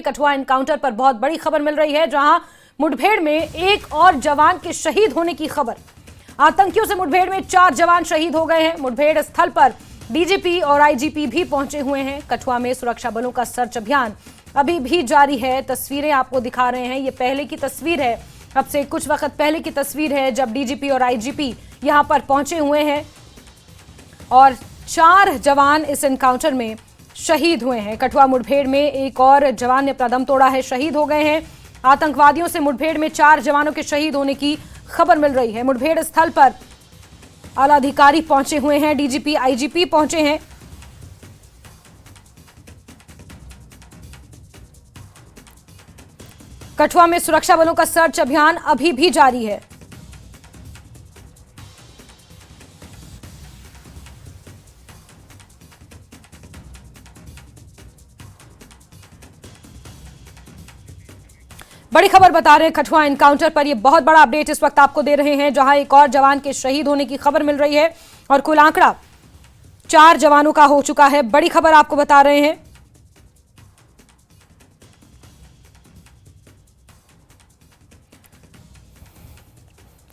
Kathua encounter पर बहुत बड़ी खबर मिल रही है, जहां मुठभेड़ में एक और जवान के शहीद होने की खबर। आतंकियों से मुठभेड़ में 4 जवान शहीद हो गए हैं। मुठभेड़ स्थल पर डीजीपी और आईजीपी भी पहुंचे हुए हैं। कठुआ में सुरक्षा बलों का सर्च अभियान अभी भी जारी है। तस्वीरें आपको दिखा रहे हैं, ये पहले की तस्वीर है, अब से कुछ वक्त पहले की तस्वीर है जब डीजीपी और आईजीपी यहां पर पहुंचे हुए हैं और 4 जवान इस एनकाउंटर में शहीद हुए हैं। कठुआ मुठभेड़ में एक और जवान ने अपना दम तोड़ा है, शहीद हो गए हैं। आतंकवादियों से मुठभेड़ में 4 जवानों के शहीद होने की खबर मिल रही है। मुठभेड़ स्थल पर आला अधिकारी पहुंचे हुए हैं, डीजीपी आईजीपी पहुंचे हैं। कठुआ में सुरक्षा बलों का सर्च अभियान अभी भी जारी है। बड़ी खबर बता रहे हैं कठुआ एनकाउंटर पर। यह बहुत बड़ा अपडेट इस वक्त आपको दे रहे हैं, जहां एक और जवान के शहीद होने की खबर मिल रही है और कुल आंकड़ा 4 जवानों का हो चुका है। बड़ी खबर आपको बता रहे हैं।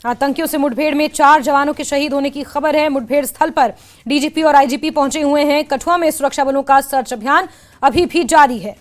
आतंकियों से मुठभेड़ में 4 जवानों के शहीद होने की खबर है। मुठभेड़ स्थल पर डीजीपी और आईजीपी पहुंचे हुए हैं। कठुआ में सुरक्षा बलों का सर्च अभियान अभी भी जारी है।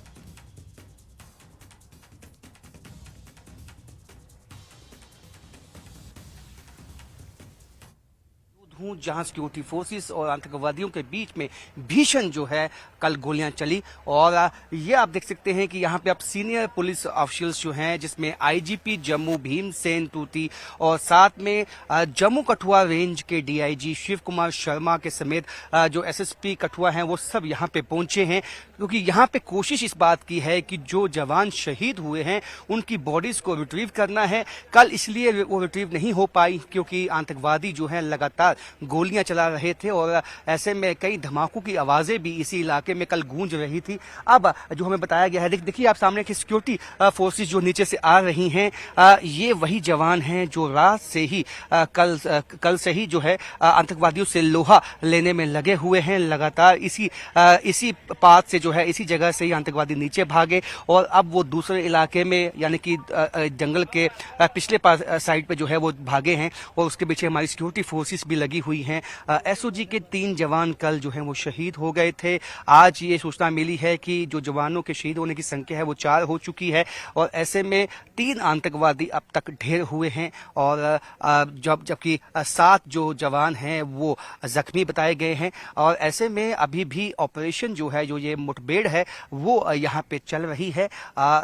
जहां सिक्योरिटी फोर्सेस और आतंकवादियों के बीच में भीषण जो है कल गोलियां चली और ये आप देख सकते हैं कि यहां पे अब सीनियर पुलिस ऑफिशियल्स जो हैं, जिसमें आईजीपी जम्मू भीमसेन तूती और साथ में जम्मू कठुआ रेंज के डीआईजी शिव कुमार शर्मा के समेत जो एसएसपी कठुआ हैं, वो सब यहां पे पहुंचे हैं, क्योंकि यहां पे कोशिश इस बात की है कि जो जवान शहीद हुए हैं उनकी बॉडीज को रिट्रीव करना है। कल इसलिए वो रिट्रीव नहीं हो पाई क्योंकि आतंकवादी जो है लगातार गोलियां चला रहे थे और ऐसे में कई धमाकों की आवाजें भी इसी इलाके में कल गूंज रही थी। अब जो हमें बताया गया है, देखिए आप सामने की सिक्योरिटी फोर्सेस जो नीचे से आ रही हैं, ये वही जवान हैं जो रात से ही कल से ही जो है आतंकवादियों से लोहा लेने में लगे हुए हैं। लगातार इसी पाथ से जो है, इसी जगह से ही आतंकवादी नीचे भागे और अब वो दूसरे इलाके में यानी कि जंगल के पिछले साइड पे जो है वो भागे हैं और उसके पीछे हमारी सिक्योरिटी फोर्सेस भी लगी हुई हैं। एसओजी के 3 जवान कल जो है वो शहीद हो गए थे। आज ये सूचना मिली है कि जो जवानों के शहीद होने की संख्या है वो 4 हो चुकी है और ऐसे में 3 आतंकवादी अब तक ढेर हुए हैं और जबकि 7 जो जवान हैं वो जख्मी बताए गए हैं और ऐसे में अभी भी ऑपरेशन जो है, जो ये मुठभेड़ है, वो यहाँ पे चल रही है।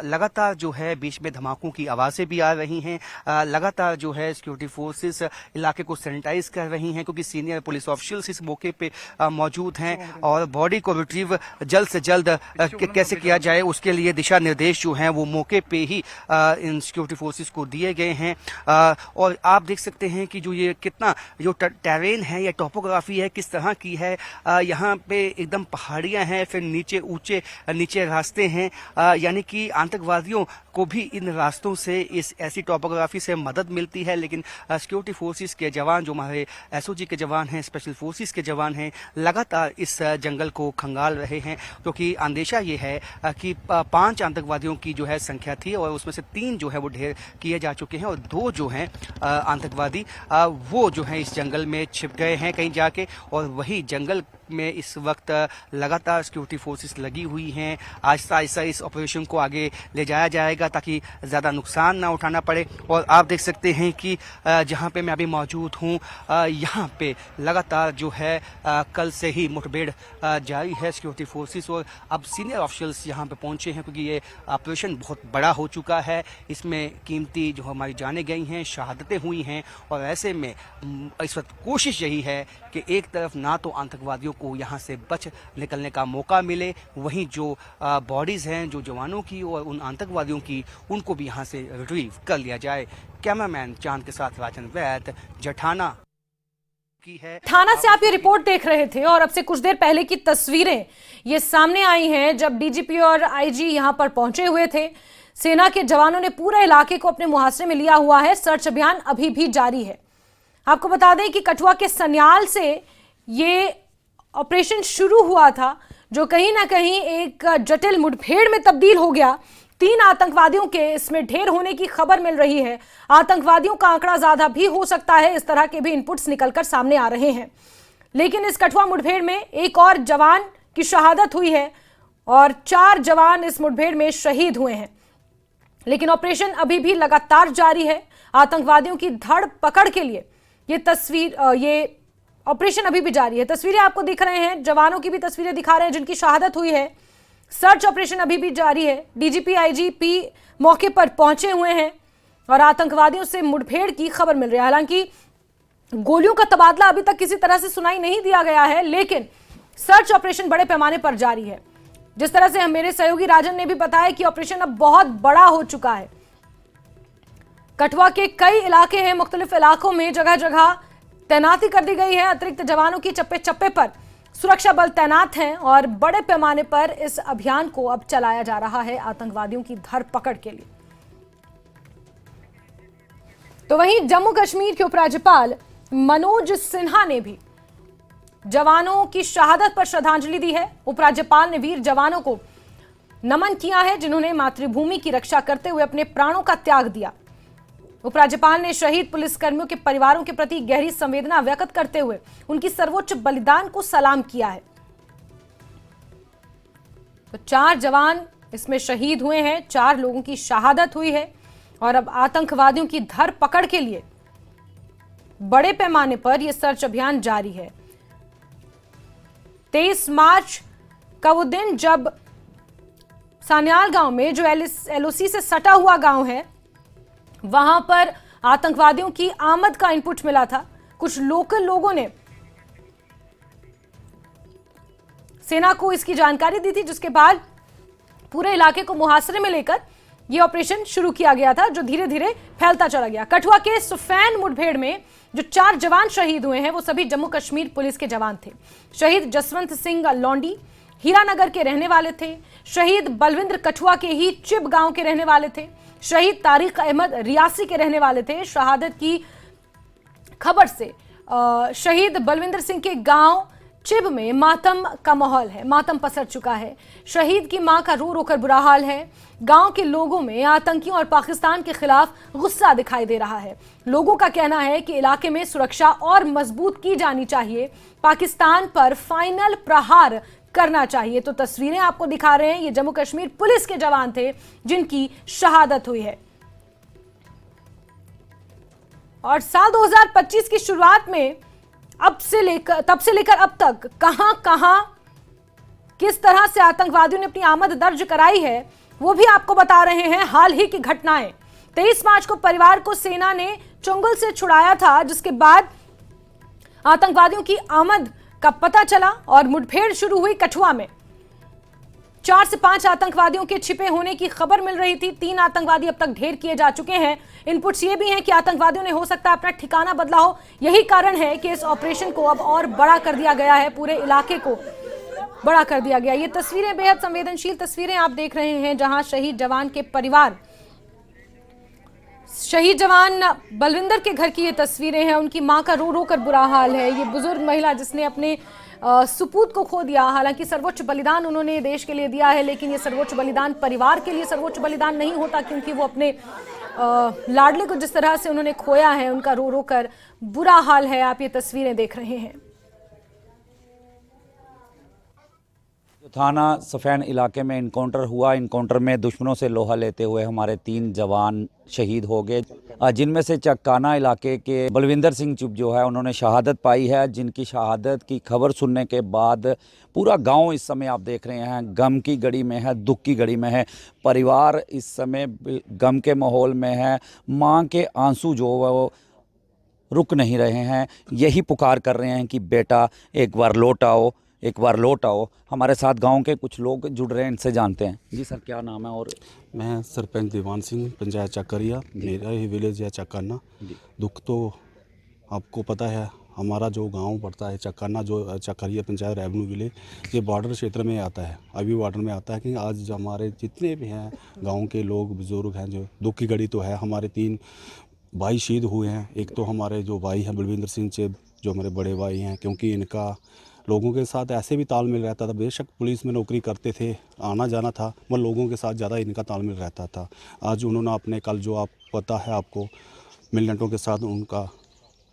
लगातार जो है बीच में धमाकों की आवाजें भी आ रही हैं। लगातार जो है सिक्योरिटी फोर्सेस इलाके को सैनिटाइज कर रही हैं क्योंकि सीनियर पुलिस ऑफिशियल्स इस मौके पे मौजूद हैं और बॉडी को रिट्रीव जल्द से जल्द कैसे किया जाए उसके लिए दिशा निर्देश जो हैं वो मौके पे ही इन सिक्योरिटी फोर्सेस को दिए गए हैं। और आप देख सकते हैं कि जो ये कितना जो टेरेन है या टोपोग्राफी है किस तरह की है। यहाँ पे एकदम पहाड़ियां हैं, फिर नीचे रास्ते हैं, यानी कि आतंकवादियों को भी इन रास्तों से इस ऐसी टोपोग्राफी से मदद मिलती है। लेकिन सिक्योरिटी फोर्सेस के जवान जो हमारे एसओजी के जवान हैं, स्पेशल फोर्सेस के जवान हैं, लगातार इस जंगल को खंगाल रहे हैं क्योंकि अंदेशा ये है कि 5 आतंकवादियों की जो है संख्या थी और उसमें से 3 जो है वो ढेर किए जा चुके हैं और 2 जो हैं आतंकवादी वो जो है इस जंगल में छिप गए हैं कहीं जाके और वही जंगल में इस वक्त लगातार सिक्योरिटी फोर्सेस लगी हुई हैं। आहिस्ता आहिस्ता इस ऑपरेशन को आगे ले जाया जाएगा ताकि ज़्यादा नुकसान ना उठाना पड़े। और आप देख सकते हैं कि जहां पे मैं अभी मौजूद हूं, यहां पे लगातार जो है कल से ही मुठभेड़ जारी है। सिक्योरिटी फोर्सेस और अब सीनियर ऑफिशियल्स यहां पे पहुंचे हैं क्योंकि ये ऑपरेशन बहुत बड़ा हो चुका है। इसमें कीमती जो हमारी जानें गई हैं, शहादतें हुई हैं और ऐसे में इस वक्त कोशिश यही है कि एक तरफ ना तो आतंकवादियों को यहाँ से बच निकलने का मौका मिले, वहीं जो बॉडीज हैं जो जवानों की और उन आतंकवादियों की, उनको भी यहाँ से रिट्रीव कर लिया जाए। कैमरामैन चांद के साथ राजन वैद, जठाना की है। थाना से आप ये रिपोर्ट देख रहे थे और अब से कुछ देर पहले की तस्वीरें ये सामने आई हैं जब डीजीपी और आईजी यहां पर पहुंचे हुए थे। सेना के जवानों ने पूरे इलाके को अपने मुहासरे में लिया हुआ है। सर्च अभियान अभी भी जारी है। आपको बता दें कि कठुआ के सन्याल से ये ऑपरेशन शुरू हुआ था। जो कहीं ना कहीं एक जटिल मुठभेड़ में तब्दील हो गया। 3 आतंकवादियों के इसमें ढेर होने की खबर मिल रही है। आतंकवादियों का आंकड़ा ज्यादा भी हो सकता है, इस तरह के भी इनपुट्स निकलकर सामने आ रहे हैं। लेकिन इस कठुआ मुठभेड़ में एक और जवान की शहादत हुई है और 4 जवान इस मुठभेड़ में शहीद हुए हैं। लेकिन ऑपरेशन अभी भी लगातार जारी है। आतंकवादियों की धड़ पकड़ के लिए ये ऑपरेशन अभी भी जारी है। तस्वीरें आपको दिख रहे हैं, जवानों की भी तस्वीरें दिखा रहे हैं जिनकी शहादत हुई है। सर्च ऑपरेशन अभी भी जारी है। डीजीपी आईजीपी मौके पर पहुंचे हुए हैं और आतंकवादियों से मुठभेड़ की खबर मिल रही है। हालांकि गोलियों का तबादला अभी तक किसी तरह से सुनाई नहीं दिया गया है, लेकिन सर्च ऑपरेशन बड़े पैमाने पर जारी है। जिस तरह से मेरे सहयोगी राजन ने भी बताया कि ऑपरेशन अब बहुत बड़ा हो चुका है। कठुआ के कई इलाके हैं, मुख्तलिफ इलाकों में जगह जगह तैनाती कर दी गई है। अतिरिक्त जवानों की चप्पे चप्पे पर सुरक्षा बल तैनात हैं और बड़े पैमाने पर इस अभियान को अब चलाया जा रहा है आतंकवादियों की धरपकड़ के लिए। तो वहीं जम्मू कश्मीर के उपराज्यपाल मनोज सिन्हा ने भी जवानों की शहादत पर श्रद्धांजलि दी है। उपराज्यपाल ने वीर जवानों को नमन किया है जिन्होंने मातृभूमि की रक्षा करते हुए अपने प्राणों का त्याग दिया। उपराज्यपाल ने शहीद पुलिसकर्मियों के परिवारों के प्रति गहरी संवेदना व्यक्त करते हुए उनकी सर्वोच्च बलिदान को सलाम किया है। तो 4 जवान इसमें शहीद हुए हैं, 4 लोगों की शहादत हुई है और अब आतंकवादियों की धरपकड़ के लिए बड़े पैमाने पर यह सर्च अभियान जारी है। 23 मार्च का वो दिन जब सान्याल गांव में, जो एलओसी से सटा हुआ गांव है, वहां पर आतंकवादियों की आमद का इनपुट मिला था। कुछ लोकल लोगों ने सेना को इसकी जानकारी दी थी, जिसके बाद पूरे इलाके को मुहासरे में लेकर यह ऑपरेशन शुरू किया गया था, जो धीरे धीरे फैलता चला गया। कठुआ के सुफैन मुठभेड़ में जो 4 जवान शहीद हुए हैं वो सभी जम्मू कश्मीर पुलिस के जवान थे। शहीद जसवंत सिंह लौंडी हीरानगर के रहने वाले थे। शहीद बलविंद्र कठुआ के ही चिब गांव के रहने वाले थे। शहीद तारिक अहमद रियासी के रहने वाले थे। शहादत की खबर से शहीद बलविंद्र सिंह के गांव चिब में मातम का माहौल है, मातम पसर चुका है। शहीद की मां का रो रो कर बुरा हाल है। गांव के लोगों में आतंकियों और पाकिस्तान के खिलाफ गुस्सा दिखाई दे रहा है। लोगों का कहना है कि इलाके में सुरक्षा और मजबूत की जानी चाहिए, पाकिस्तान पर फाइनल प्रहार करना चाहिए। तो तस्वीरें आपको दिखा रहे हैं, ये जम्मू कश्मीर पुलिस के जवान थे जिनकी शहादत हुई है। और साल 2025 की शुरुआत में तब से लेकर अब तक कहां किस तरह से आतंकवादियों ने अपनी आमद दर्ज कराई है, वो भी आपको बता रहे हैं। हाल ही की घटनाएं, 23 मार्च को परिवार को सेना ने चुंगल से छुड़ाया था, जिसके बाद आतंकवादियों की आमद का पता चला और मुठभेड़ शुरू हुई कठुआ में। 4 से 5 आतंकवादियों के छिपे होने की खबर मिल रही थी। 3 आतंकवादी अब तक ढेर किए जा चुके हैं। इनपुट्स ये भी हैं कि आतंकवादियों ने हो सकता है अपना ठिकाना बदला हो। यही कारण है कि इस ऑपरेशन को अब और बड़ा कर दिया गया है, पूरे इलाके को बड़ा कर दिया गया। ये तस्वीरें बेहद संवेदनशील तस्वीरें आप देख रहे हैं, जहां शहीद जवान के परिवार, शहीद जवान बलविंदर के घर की ये तस्वीरें हैं। उनकी मां का रो रो कर बुरा हाल है। ये बुजुर्ग महिला जिसने अपने सुपूत को खो दिया। हालांकि सर्वोच्च बलिदान उन्होंने देश के लिए दिया है, लेकिन ये सर्वोच्च बलिदान परिवार के लिए सर्वोच्च बलिदान नहीं होता, क्योंकि वो अपने लाडले को जिस तरह से उन्होंने खोया है, उनका रो रो कर बुरा हाल है। आप ये तस्वीरें देख रहे हैं। थाना सफैन इलाके में इनकाउंटर हुआ। इनकाउंटर में दुश्मनों से लोहा लेते हुए हमारे 3 जवान शहीद हो गए, जिनमें से चक्काना इलाके के बलविंदर सिंह चुप जो है उन्होंने शहादत पाई है। जिनकी शहादत की खबर सुनने के बाद पूरा गांव इस समय आप देख रहे हैं गम की घड़ी में है, दुख की घड़ी में है। परिवार इस समय गम के माहौल में है। माँ के आंसू जो वो रुक नहीं रहे हैं, यही पुकार कर रहे हैं कि बेटा एक बार लौट आओ, एक बार लौट आओ। हमारे साथ गांव के कुछ लोग जुड़ रहे हैं, इनसे जानते हैं। जी सर, क्या नाम है? और मैं सरपंच दीवान सिंह, पंचायत चक्करिया, मेरा ही विलेज है चक्काना। दुख तो आपको पता है, हमारा जो गांव पड़ता है चक्काना, जो चक्करिया पंचायत रेवेन्यू विलेज, ये बॉर्डर क्षेत्र में आता है, अभी बॉर्डर में आता है। कि आज हमारे जितने भी हैं गाँव के लोग बुजुर्ग हैं, जो दुख की घड़ी तो है। हमारे 3 भाई शहीद हुए हैं। एक तो हमारे जो भाई हैं बलविंदर सिंह चेब, जो हमारे बड़े भाई हैं, क्योंकि इनका लोगों के साथ ऐसे भी तालमेल रहता था। बेशक पुलिस में नौकरी करते थे, आना जाना था, मगर लोगों के साथ ज़्यादा इनका तालमेल रहता था। आज उन्होंने अपने कल जो आप पता है आपको मिलिटेंटों के साथ उनका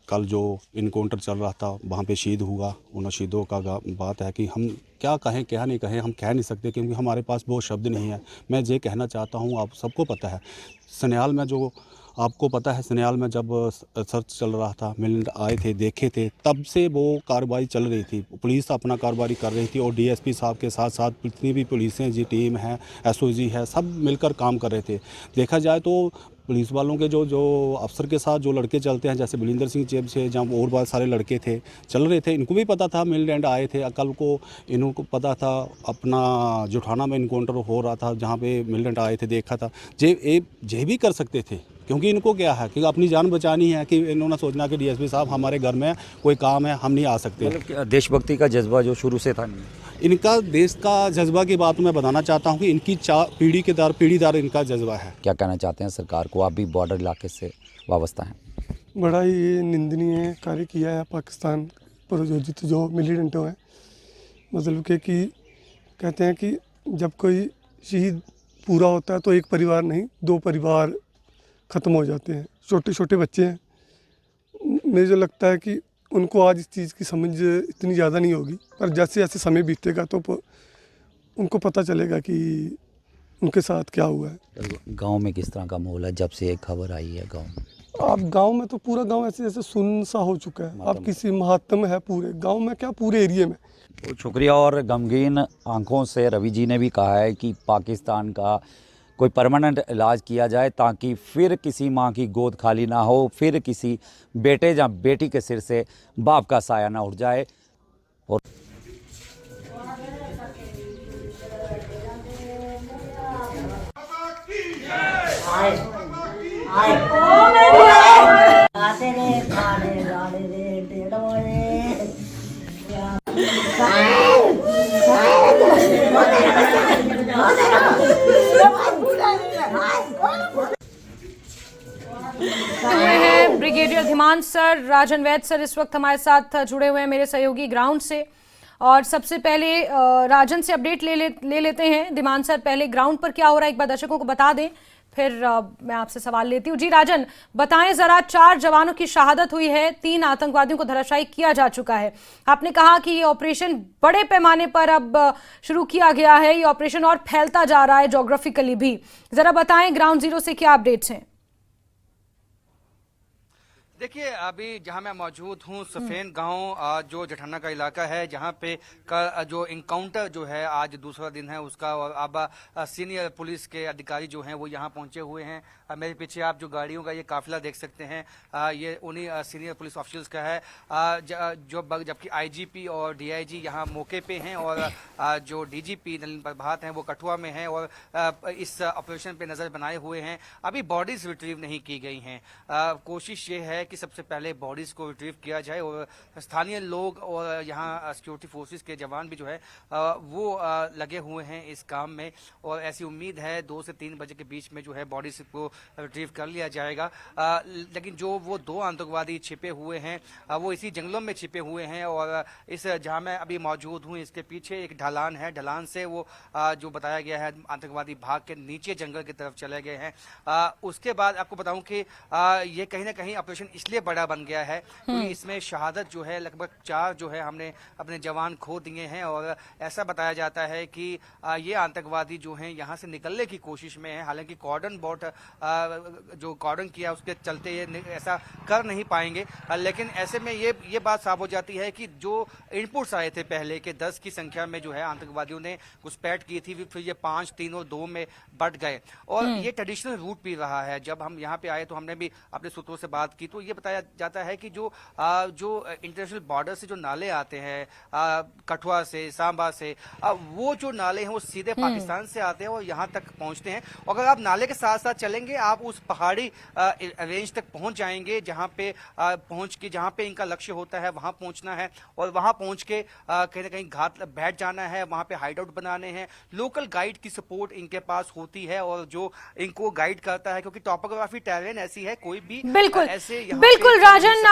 कल जो इनकाउंटर चल रहा था वहाँ पे शहीद हुआ। उन शहीदों का बात है कि हम क्या कहें क्या नहीं कहें, हम कह नहीं सकते क्योंकि हमारे पास वो शब्द नहीं है। मैं ये कहना चाहता हूँ, आप सबको पता है सन्याल में जो आपको पता है सन्याल में जब सर्च चल रहा था, मिलिटेंट आए थे, देखे थे, तब से वो कार्रवाई चल रही थी। पुलिस अपना कार्रवाई कर रही थी और डीएसपी साहब के साथ साथ जितनी भी पुलिसें जी टीम है, एसओजी है, सब मिलकर काम कर रहे थे। देखा जाए तो पुलिस वालों के जो अफसर के साथ जो लड़के चलते हैं, जैसे बलिंदर सिंह चेब से जहाँ और बहुत सारे लड़के थे चल रहे थे, इनको भी पता था मिलिटेंट आए थे। कल को इनको पता था अपना जुठाना में इनकाउंटर हो रहा था जहाँ पे मिलिटेंट आए थे, देखा था। जे भी कर सकते थे क्योंकि इनको क्या है कि अपनी जान बचानी है, कि इन्होंने सोचना कि डीएसपी साहब हमारे घर में कोई काम है, हम नहीं आ सकते। मतलब देशभक्ति का जज्बा जो शुरू से था नहीं, इनका देश का जज्बा की बात मैं बताना चाहता हूँ कि इनकी पीढ़ी दर इनका जज्बा है। क्या कहना चाहते हैं सरकार को? आप भी बॉर्डर इलाके से वाबस्ता हैं। बड़ा ही निंदनीय कार्य किया है पाकिस्तान प्रायोजित जो मिलिटेंटों हैं। मतलब कि कहते हैं कि जब कोई शहीद पूरा होता है तो एक परिवार नहीं, दो परिवार ख़त्म हो जाते हैं। छोटे छोटे बच्चे हैं, मुझे जो लगता है कि उनको आज इस चीज़ की समझ इतनी ज़्यादा नहीं होगी, पर जैसे जैसे समय बीतेगा तो उनको पता चलेगा कि उनके साथ क्या हुआ है। गांव में किस तरह का माहौल है जब से ये खबर आई है गांव में? आप गांव में तो पूरा गांव ऐसे जैसे सुन्न सा हो चुका है। आप किसी महात्म है पूरे गांव में, क्या पूरे एरिया में। तो शुक्रिया। और गमगीन आंखों से रवि जी ने भी कहा है कि पाकिस्तान का कोई परमानेंट इलाज किया जाए ताकि फिर किसी माँ की गोद खाली ना हो, फिर किसी बेटे या बेटी के सिर से बाप का साया ना उठ जाए। और हुए हैं ब्रिगेडियर धीमान सर, राजन वैद सर इस वक्त हमारे साथ जुड़े हुए हैं मेरे सहयोगी ग्राउंड से। और सबसे पहले राजन से अपडेट ले लेते हैं। धीमान सर, पहले ग्राउंड पर क्या हो रहा है एक बार दर्शकों को बता दें, फिर मैं आपसे सवाल लेती हूँ। जी राजन, बताएं जरा, 4 जवानों की शहादत हुई है, 3 आतंकवादियों को धराशायी किया जा चुका है। आपने कहा कि ये ऑपरेशन बड़े पैमाने पर अब शुरू किया गया है, ये ऑपरेशन और फैलता जा रहा है ज्योग्राफिकली भी। जरा बताएं ग्राउंड जीरो से क्या अपडेट्स हैं। देखिए, अभी जहां मैं मौजूद हूं सफेन गांव जो जठाना का इलाका है, जहां पे का जो इनकाउंटर जो है आज दूसरा दिन है उसका, और अब सीनियर पुलिस के अधिकारी जो हैं वो यहां पहुंचे हुए हैं। मेरे पीछे आप जो गाड़ियों का ये काफिला देख सकते हैं, ये उन्हीं सीनियर पुलिस ऑफिसर्स का है, जबकि आईजीपी और डीआईजी यहां मौके पे हैं, और जो डीजीपी नलिन प्रभात हैं वो कठुआ में हैं और इस ऑपरेशन पे नजर बनाए हुए हैं। अभी बॉडीज रिट्रीव नहीं की गई हैं। कोशिश ये है कि सबसे पहले बॉडीज को रिट्रीव किया जाए, और स्थानीय लोग और यहाँ सिक्योरिटी फोर्सेस के जवान भी जो है वो लगे हुए हैं इस काम में, और ऐसी उम्मीद है 2 से 3 बजे के बीच में जो है बॉडीज को रिट्रीव कर लिया जाएगा। लेकिन जो वो 2 आतंकवादी छिपे हुए हैं वो इसी जंगलों में छिपे हुए हैं, और इस जहाँ मैं अभी मौजूद हूँ इसके पीछे एक ढलान है, ढलान से वो जो बताया गया है आतंकवादी भाग के नीचे जंगल की तरफ चले गए हैं। उसके बाद आपको बताऊं कि ये कहीं ना कहीं ऑपरेशन इसलिए बड़ा बन गया है क्योंकि इसमें शहादत जो है लगभग 4 जो है हमने अपने जवान खो दिए हैं, और ऐसा बताया जाता है कि ये आतंकवादी जो हैं यहाँ से निकलने की कोशिश में है। हालांकि कॉर्डन बोर्ड जो कॉर्डन किया उसके चलते ये ऐसा कर नहीं पाएंगे, लेकिन ऐसे में ये बात साफ हो जाती है कि जो इनपुट्स आए थे पहले के 10 की संख्या में जो है आतंकवादियों ने घुसपैठ की थी, फिर ये 5, 3 और 2 में बढ़ गए, और ये ट्रेडिशनल रूट भी रहा है। जब हम यहाँ पे आए तो हमने भी अपने सूत्रों से बात की तो ये बताया जाता है कि जो इंटरनेशनल बॉर्डर से जो नाले आते हैं कठुआ से, सांबा से, वो जो नाले हैं वो सीधे पाकिस्तान से आते हैं और यहाँ तक पहुँचते हैं। अगर आप नाले के साथ साथ चलेंगे आप उस पहाड़ी रेंज तक पहुँच जाएंगे, जहाँ पे पहुँच के जहाँ पे इनका लक्ष्य होता है वहाँ पहुँचना है, और वहाँ पहुँच के कहीं ना कहीं घात बैठ जाना है, वहाँ पे हाइड आउट बनाने हैं। लोकल गाइड की सपोर्ट इनके पास होती है और जो इनको गाइड करता है, क्योंकि टॉपोग्राफी टेरेन ऐसी है कोई भी बिल्कुल ऐसे बिल्कुल राजन,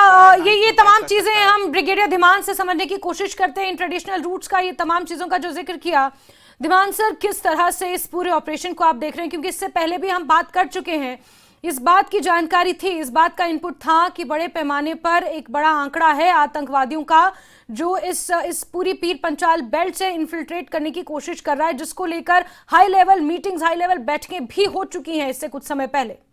ये तमाम चीजें हम ब्रिगेडियर धीमान से समझने की कोशिश करते हैं। इन ट्रेडिशनल रूट्स का, ये तमाम चीजों का जो जिक्र किया धीमान सर, किस तरह से इस पूरे ऑपरेशन को आप देख रहे हैं? क्योंकि इससे पहले भी हम बात कर चुके हैं, इस बात की जानकारी थी, इस बात का इनपुट था कि बड़े पैमाने पर एक बड़ा आंकड़ा है आतंकवादियों का जो इस पूरी पीर पंचाल बेल्ट से इन्फिल्ट्रेट करने की कोशिश कर रहा है, जिसको लेकर high level meetings, high level बैठकें भी हो चुकी हैं इससे कुछ समय पहले।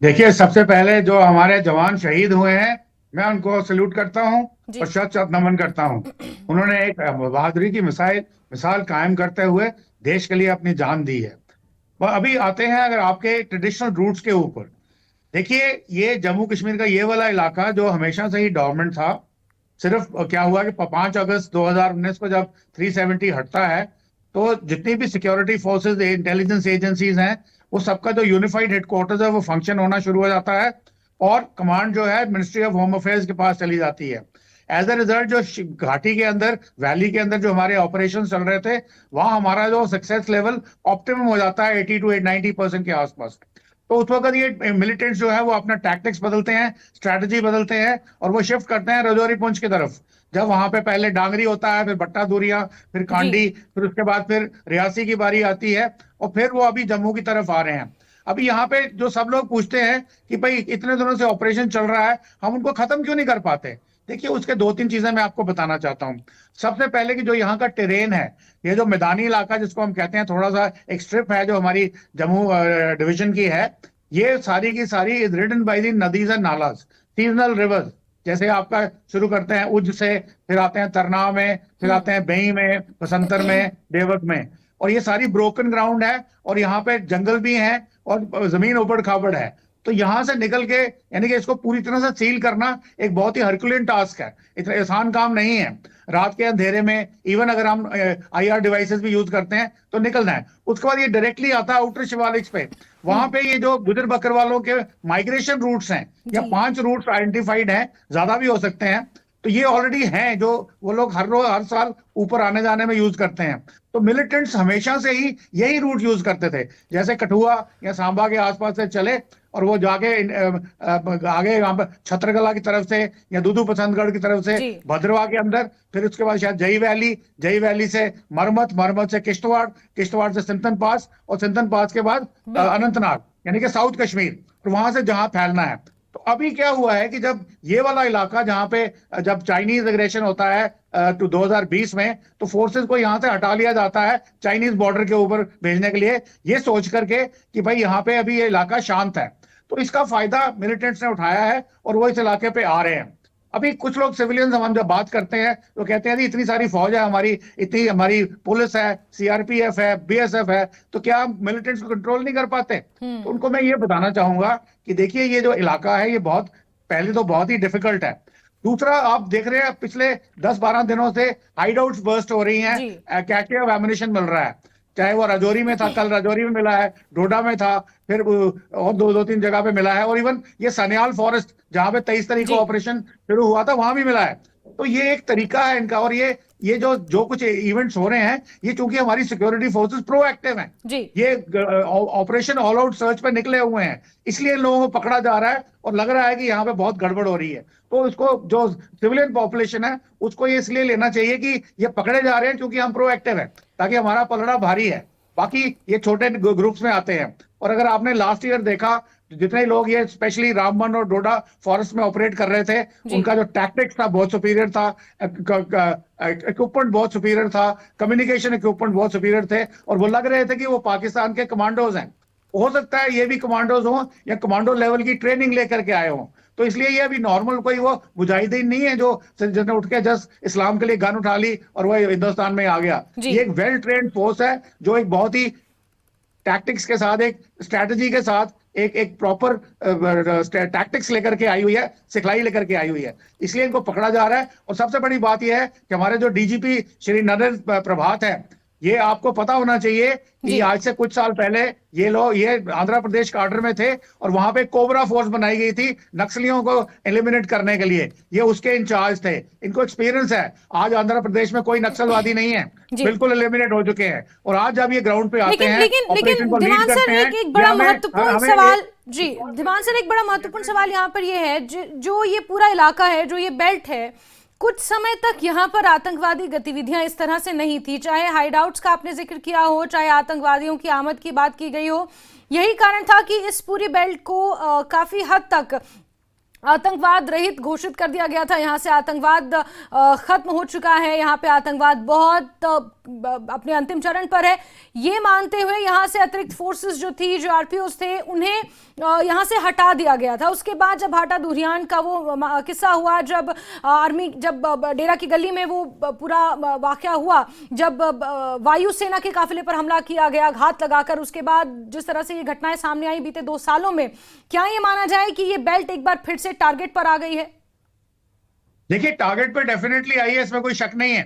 देखिए, सबसे पहले जो हमारे जवान शहीद हुए हैं, मैं उनको सल्यूट करता हूं और शत नमन करता हूं। उन्होंने एक बहादुरी की मिसाल कायम करते हुए देश के लिए अपनी जान दी है। अभी आते हैं अगर आपके ट्रेडिशनल रूट्स के ऊपर, देखिए ये जम्मू कश्मीर का ये वाला इलाका जो हमेशा से ही डोरमेंट था, सिर्फ क्या हुआ कि 5 अगस्त 2019 को जब 370 हटता है तो जितनी भी सिक्योरिटी फोर्सेस, इंटेलिजेंस एजेंसीज हैं, वो सबका जो यूनिफाइड हेडक्वार्टर्स है वो फंक्शन होना शुरू हो जाता है और कमांड जो है मिनिस्ट्री ऑफ होम अफेयर्स के पास चली जाती है। एज ए रिजल्ट जो घाटी के अंदर, वैली के अंदर जो हमारे ऑपरेशन चल रहे थे, वहां हमारा जो सक्सेस लेवल ऑप्टिमम हो जाता है 80 to 90% के आसपास। तो उस वक्त ये मिलिटेंट्स जो है वो अपना टैक्टिक्स बदलते हैं, स्ट्रैटेजी बदलते हैं और वो शिफ्ट करते हैं राजौरी पुंछ की तरफ। जब वहां पे पहले डांगरी होता है, फिर बट्टा दूरिया, फिर कांडी, फिर उसके बाद फिर रियासी की बारी आती है और फिर वो अभी जम्मू की तरफ आ रहे हैं। अभी यहाँ पे जो सब लोग पूछते हैं कि भाई इतने दिनों से ऑपरेशन चल रहा है, हम उनको खत्म क्यों नहीं कर पाते? देखिए, उसके 2-3 चीजें मैं आपको बताना चाहता हूँ। सबसे पहले कि जो यहाँ का टेरेन है, ये जो मैदानी इलाका जिसको हम कहते हैं, थोड़ा सा एक स्ट्रिप है जो हमारी जम्मू डिवीजन की है, ये सारी की सारी इज रिडन बाय द नदीज एंड नालाज, सीजनल रिवर्स। जैसे आपका शुरू करते हैं उज से, फिर आते हैं तरना में, फिर आते हैं बेई में, बसंतर में, देवक में, और ये सारी ब्रोकन ग्राउंड है और यहाँ पे जंगल भी है और जमीन उबड़ खाबड़ है। तो यहां से निकल के, यानी कि इसको पूरी तरह से सील करना एक बहुत ही हरकुलियन टास्क है, इतना आसान काम नहीं है। रात के अंधेरे में इवन अगर हम IR डिवाइसेस भी यूज करते हैं तो निकलना है। उसके बाद ये डायरेक्टली आता है आउटर शिवालिक पे, वहां पे ये जो गुजर बकरवालों के माइग्रेशन रूट्स हैं, या 5 रूट्स आइडेंटिफाइड हैं, ज्यादा भी हो सकते हैं, तो ये ऑलरेडी हैं जो वो लोग हर साल ऊपर आने जाने में यूज करते हैं। तो मिलिटेंट्स हमेशा से ही यही रूट यूज करते थे, जैसे कठुआ या सांबा के आसपास से चले और वो जाके आगे यहाँ पर छत्रकला की तरफ से या दूधू पसंदगढ़ की तरफ से भद्रवा के अंदर, फिर उसके बाद शायद जई वैली से मरमत से किश्तवाड़ से सिंथन पास, और सिंथन पास के बाद अनंतनाग, यानी कि साउथ कश्मीर, और वहां से जहां फैलना है। तो अभी क्या हुआ है कि जब ये वाला इलाका जहां पे जब चाइनीज एग्रेशन होता है 2020 में, तो फोर्सेस को यहां से हटा लिया जाता है चाइनीज बॉर्डर के ऊपर भेजने के लिए, ये सोच करके कि भाई यहाँ पे अभी ये इलाका शांत है। तो इसका फायदा मिलिटेंट्स ने उठाया है और वो इस इलाके पे आ रहे हैं। अभी कुछ लोग सिविलियंस, हम जब बात करते हैं तो कहते हैं जी इतनी सारी फौज है हमारी, इतनी हमारी पुलिस है, CRPF है, BSF है, तो क्या हम मिलिटेंट्स को कंट्रोल नहीं कर पाते? तो उनको मैं ये बताना चाहूंगा कि देखिए, ये जो इलाका है ये पहले तो बहुत ही डिफिकल्ट है। दूसरा, आप देख रहे हैं पिछले 10-12 दिनों से हाइडआउट्स बर्स्ट हो रही हैं, कैचे ऑफ एमिनिशन मिल रहा है, चाहे वो राजौरी में था, कल राजौरी में मिला है, डोडा में था, फिर और 2-3 जगह पे मिला है, और इवन ये सन्याल फॉरेस्ट जहां पे 23 तारीख को ऑपरेशन शुरू हुआ था, वहां भी मिला है। तो ये एक तरीका है इनका, और ये जो कुछ इवेंट्स हो रहे हैं, ये चूंकि हमारी सिक्योरिटी फोर्सेस प्रोएक्टिव हैं, ये ऑपरेशन ऑल आउट सर्च पे निकले हुए हैं, इसलिए इन लोगों को पकड़ा जा रहा है और लग रहा है कि यहाँ पे बहुत गड़बड़ हो रही है। तो इसको जो सिविलियन पॉपुलेशन है उसको ये इसलिए लेना चाहिए कि ये पकड़े जा रहे हैं क्योंकि हम प्रोएक्टिव हैं, ताकि हमारा पलड़ा भारी है। बाकी ये छोटे ग्रुप्स में आते हैं, और अगर आपने लास्ट ईयर देखा, जितने लोग ये स्पेशली रामबन और डोडा फॉरेस्ट में ऑपरेट कर रहे थे, उनका जो टैक्टिक्स था बहुत सुपीरियर था, इक्विपमेंट बहुत सुपीरियर था, कम्युनिकेशन इक्विपमेंट बहुत सुपीरियर थे, और वो लग रहे थे कि वो पाकिस्तान के कमांडोज हैं। हो सकता है ये भी कमांडोज हों या कमांडो लेवल की ट्रेनिंग लेकर के आए हों। तो इसलिए ये अभी नॉर्मल कोई वो मुजाहिदीन नहीं है जो जिसने उठ के जस्ट इस्लाम के लिए गन उठा ली और वो हिंदुस्तान में आ गया। ये एक वेल ट्रेन्ड फोर्स है जो एक बहुत ही टैक्टिक्स के साथ, एक स्ट्रैटेजी के साथ, एक प्रॉपर टैक्टिक्स लेकर के आई हुई है, सिखलाई लेकर के आई हुई है, इसलिए इनको पकड़ा जा रहा है। और सबसे बड़ी बात यह है कि हमारे जो DGP श्री नरेंद्र प्रभात है, ये आपको पता होना चाहिए कि आज से कुछ साल पहले ये लोग आंध्र प्रदेश का ऑर्डर में थे और वहां पे कोबरा फोर्स बनाई गई थी नक्सलियों को एलिमिनेट करने के लिए, ये उसके इंचार्ज थे। इनको एक्सपीरियंस है। आज आंध्र प्रदेश में कोई नक्सलवादी नहीं है, बिल्कुल एलिमिनेट हो चुके हैं। और आज जब ये ग्राउंड पे आते हैं, लेकिन धीमान सर, एक बड़ा महत्वपूर्ण सवाल जी धीमान सर, एक बड़ा महत्वपूर्ण सवाल यहाँ पर ये है, जो ये पूरा इलाका है, जो ये बेल्ट है, कुछ समय तक यहाँ पर आतंकवादी गतिविधियां इस तरह से नहीं थी, चाहे हाइडआउट्स का आपने जिक्र किया हो, चाहे आतंकवादियों की आमद की बात की गई हो। यही कारण था कि इस पूरी बेल्ट को काफी हद तक आतंकवाद रहित घोषित कर दिया गया था। यहाँ से आतंकवाद खत्म हो चुका है, यहाँ पे आतंकवाद बहुत अपने अंतिम चरण पर है, ये मानते हुए यहाँ से अतिरिक्त फोर्सेस जो थी, जो आरपीओस थे, उन्हें यहाँ से हटा दिया गया था। उसके बाद जब हाटा दुरियान का वो किस्सा हुआ, जब जब डेरा की गली में वो पूरा वाकया हुआ, जब वायुसेना के काफिले पर हमला किया गया घात लगाकर, उसके बाद जिस तरह से ये घटनाएं सामने आई बीते 2 सालों में, क्या ये माना जाए कि ये बेल्ट एक बार फिर से टारगेट पर आ गई है? देखिए, टारगेट पर डेफिनेटली आई है, इसमें कोई शक नहीं है,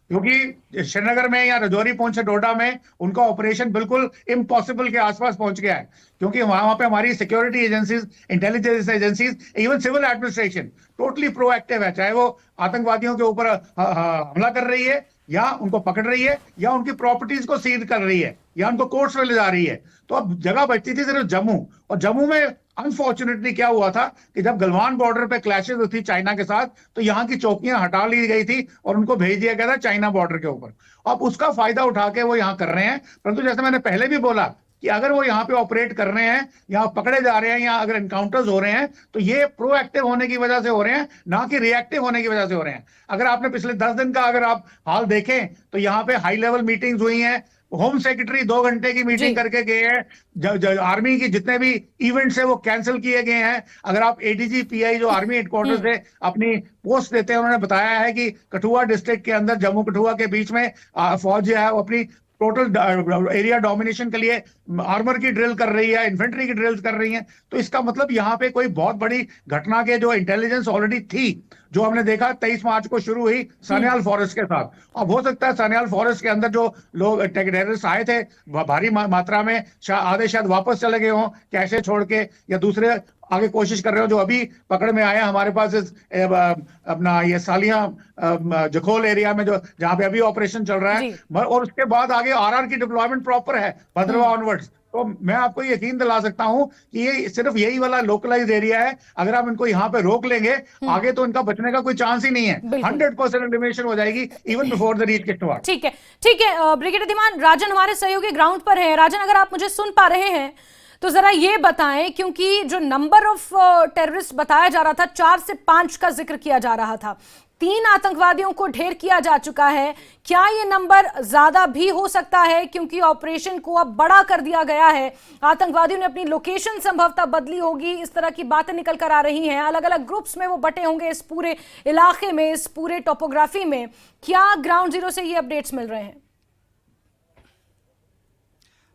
क्योंकि श्रीनगर में या रजौरी, पुंछ, डोडा में उनका ऑपरेशन बिल्कुल इम्पॉसिबल के आसपास पहुंच गया है, क्योंकि वहां पे हमारी security agencies, intelligence agencies, even civil administration totally proactive है, चाहे वो आतंकवादियों के ऊपर हमला कर रही है, या उनको पकड़ रही है, या उनकी प्रॉपर्टीज को सीज कर रही है, या उनको कोर्ट्स में ले जा रही है। तो अब जगह बचती थी सिर्फ जम्मू, और जम्मू में अनफॉर्चुनेटली क्या हुआ था कि जब गलवान बॉर्डर पे क्लैशेस हुई थी चाइना के साथ, तो यहाँ की चौकियां हटा ली गई थी और उनको भेज दिया गया था चाइना बॉर्डर के ऊपर। अब उसका फायदा उठा के वो यहाँ कर रहे हैं, परंतु जैसे मैंने पहले भी बोला कि अगर वो यहाँ पे ऑपरेट कर रहे हैं, यहाँ पकड़े जा रहे हैं, या अगर एनकाउंटर्स हो रहे हैं, तो ये प्रोएक्टिव होने की वजह से हो रहे हैं, ना कि रिएक्टिव होने की वजह से हो रहे हैं। अगर आपने पिछले 10 दिन का अगर आप हाल देखें, तो यहाँ पे हाई लेवल मीटिंग्स हुई हैं, होम सेक्रेटरी 2 घंटे की मीटिंग करके गए हैं, आर्मी की जितने भी इवेंट्स है वो कैंसिल किए गए हैं। अगर आप एडीजी पीआई जो आर्मी हेडक्वार्टर से अपनी पोस्ट देते हैं, उन्होंने बताया है कि कठुआ डिस्ट्रिक्ट के अंदर, जम्मू कठुआ के बीच में फौज जो है वो अपनी टोटल एरिया डोमिनेशन के लिए आर्मर की ड्रिल कर रही है, इन्फेंट्री की ड्रिल्स कर रही है। तो इसका मतलब यहाँ पे कोई बहुत बड़ी घटना के जो इंटेलिजेंस ऑलरेडी थी, जो हमने देखा 23 मार्च को शुरू हुई सान्याल फॉरेस्ट के साथ, अब हो सकता है सान्याल फॉरेस्ट के अंदर जो लोग टेररिस्ट आए थे भारी मात्रा में, आधे शायद वापस चले गए हों कैसे छोड़ के, या दूसरे आगे कोशिश कर रहे हो जो अभी पकड़ में आया हमारे पास अपना ये सालियां जखोल एरिया में, जो जहां पे अभी ऑपरेशन चल रहा है, और उसके बाद आगे आरआर की डिप्लॉयमेंट प्रॉपर है भद्रवा ऑनवर्ड्स। तो मैं आपको यकीन दिला सकता हूं कि ये सिर्फ यही वाला लोकलाइज एरिया है। अगर आप इनको यहाँ पे रोक लेंगे, आगे तो इनका बचने का कोई चांस ही नहीं है। 100% एलिमिनेशन हो जाएगी even before the reach Kishtwar. ठीक है, ठीक है। ब्रिगेडियर धीमान, राजन हमारे सहयोगी ग्राउंड पर है। राजन, अगर आप मुझे सुन पा रहे हैं तो जरा ये बताएं, क्योंकि जो नंबर ऑफ टेररिस्ट बताया जा रहा था, 4 से 5 का जिक्र किया जा रहा था, 3 आतंकवादियों को ढेर किया जा चुका है, क्या ये नंबर ज्यादा भी हो सकता है? क्योंकि ऑपरेशन को अब बड़ा कर दिया गया है, आतंकवादियों ने अपनी लोकेशन संभवतः बदली होगी, इस तरह की बातें निकल कर आ रही हैं, अलग अलग ग्रुप्स में वो बटे होंगे इस पूरे इलाके में, इस पूरे टोपोग्राफी में। क्या ग्राउंड जीरो से ये अपडेट्स मिल रहे हैं?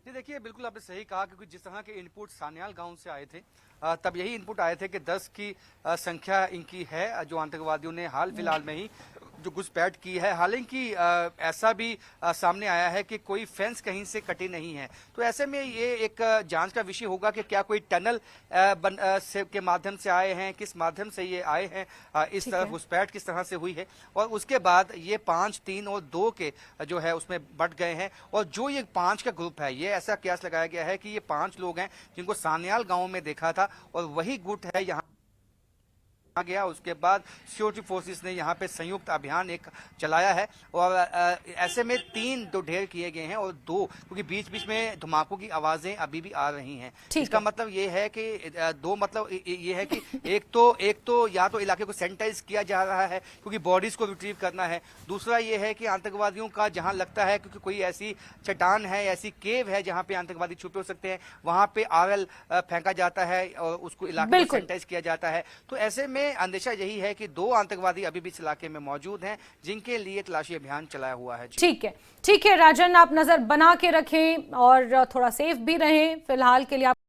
देखिए, बिल्कुल आपने सही कहा, क्योंकि जिस तरह के इनपुट सान्याल गांव से आए थे, तब यही इनपुट आए थे कि 10 की संख्या इनकी है, जो आतंकवादियों ने हाल फिलहाल में ही जो घुसपैठ की है। हालांकि ऐसा भी सामने आया है कि कोई फेंस कहीं से कटी नहीं है। तो ऐसे में ये एक जांच का विषय होगा कि क्या कोई टनल के माध्यम से आए हैं, किस माध्यम से ये आए हैं, इस तरह घुसपैठ किस तरह से हुई है, और उसके बाद ये 5, 3 और 2 के जो है उसमें बट गए हैं। और जो ये 5 का ग्रुप है, ये ऐसा कयास लगाया गया है कि ये 5 लोग हैं जिनको सान्याल गाँव में देखा था, और वही गुट है यहाँ आ गया। उसके बाद सिक्योरिटी फोर्सेस ने यहाँ पे संयुक्त अभियान एक चलाया है, और ऐसे में 3 तो ढेर किए गए हैं, और 2 क्योंकि बीच बीच में धमाकों की आवाजें अभी भी आ रही हैं। इसका मतलब ये है कि 2 मतलब ये है कि एक तो या तो इलाके को सैनिटाइज किया जा रहा है क्योंकि बॉडीज को रिट्रीव करना है, दूसरा ये है कि आतंकवादियों का जहां लगता है क्योंकि कोई ऐसी चट्टान है, ऐसी केव है जहां पे आतंकवादी छुपे हो सकते हैं, वहां पे आरएल फेंका जाता है और उसको इलाके को सैनिटाइज किया जाता है। तो ऐसे में अंदेशा यही है कि 2 आतंकवादी अभी भी इस इलाके में मौजूद हैं, जिनके लिए तलाशी अभियान चलाया हुआ है। ठीक है, ठीक है राजन, आप नजर बना के रखें और थोड़ा सेफ भी रहें। फिलहाल के लिए